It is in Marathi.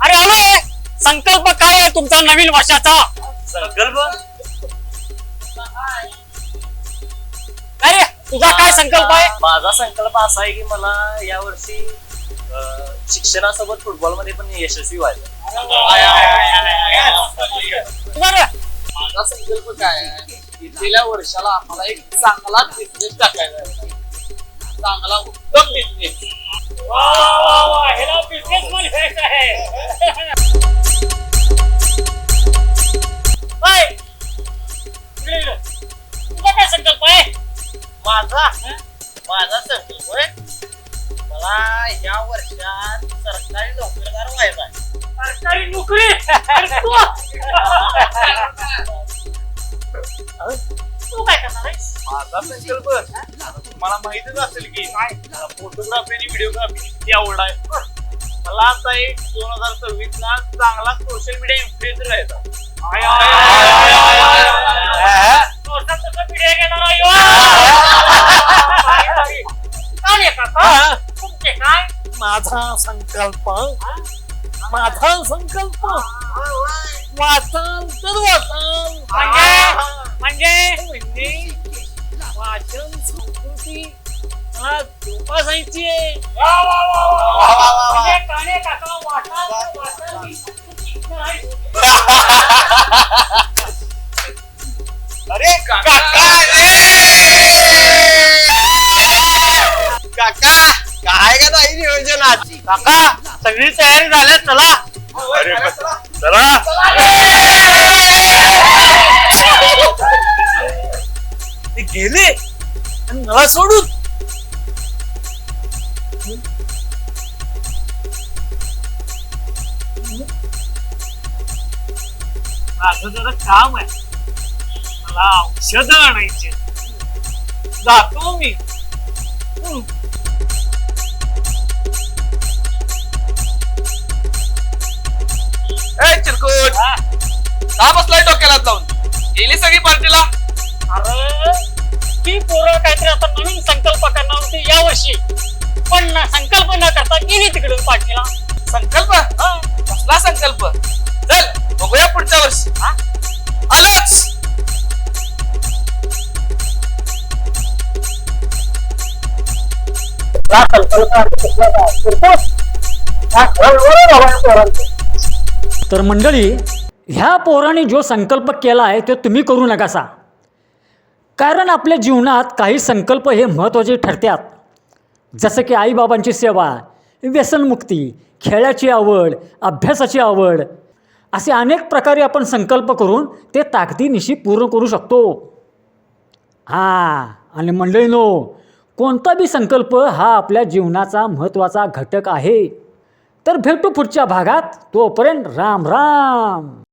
अरे आलोय. संकल्प काय आहे तुमचा नवीन वर्षाचा? संकल्प काय रे, तुझा काय संकल्प आहे? माझा संकल्प असा आहे की मला या वर्षी शिक्षणासोबत फुटबॉल मध्ये पण यशस्वी व्हायचं. तुझा रे? माझा संकल्प काय आहे? गेल्या वर्षाला आम्हाला एक चांगला बिझनेस टाकायचा आहे. चांगला उत्तम बिझनेस. ह्याला बिझनेस व्हायचं आहे. होय. इकडे ये. तुझा काय संकल्प आहे? माझा संकल्प आहे मला या वर्षात सरकारी नोकरदार व्हायचा आहे. सरकारी नोकरी. तू काय करणार आहेस? माझा संकल्प तुम्हाला माहितीच असेल की फोटोग्राफी आणि व्हिडिओग्राफी किती आवड आहे. मला आता एक 2026 ला चांगला सोशल मीडिया इन्फ्लुएन्सर व्हायचा. माझा संकल्प वाचन वाचन संस्कृती जोपासायची आहे. काने काका वाचन अरे काका काय का नाही नियोजनात? काका सगळी तयारी झाली. चला चला ते गेले आणि मला सोडून. माझं जरा काम आहे. मला औषध आणायचे. जातो मी. चिरकुट का बसलाय डोक्याला लावून? गेली सगळी पार्टीला. अरे ती पोरं काहीतरी आता नवीन संकल्प करणार होती या वर्षी, पण संकल्प न करता गेली तिकडून पार्टीला. संकल्प कसला संकल्प? चल बघूया पुढच्या वर्षी. आलोच. तर मंडळी, ह्या पोराने जो संकल्प केला आहे तो तुम्ही करू नकासा. कारण आपल्या जीवनात काही संकल्प हे महत्त्वाचे ठरतात. जसं की आईबाबांची सेवा, व्यसनमुक्ती, खेळाची आवड, अभ्यासाची आवड, असे अनेक प्रकारे आपण संकल्प करून ते ताकदीनिशी पूर्ण करू शकतो. आणि मंडळीनो, कोणता बी संकल्प हा आपल्या जीवनाचा महत्त्वाचा घटक आहे. तर भेटू पुढच्या भागात. तोपर्यंत राम राम.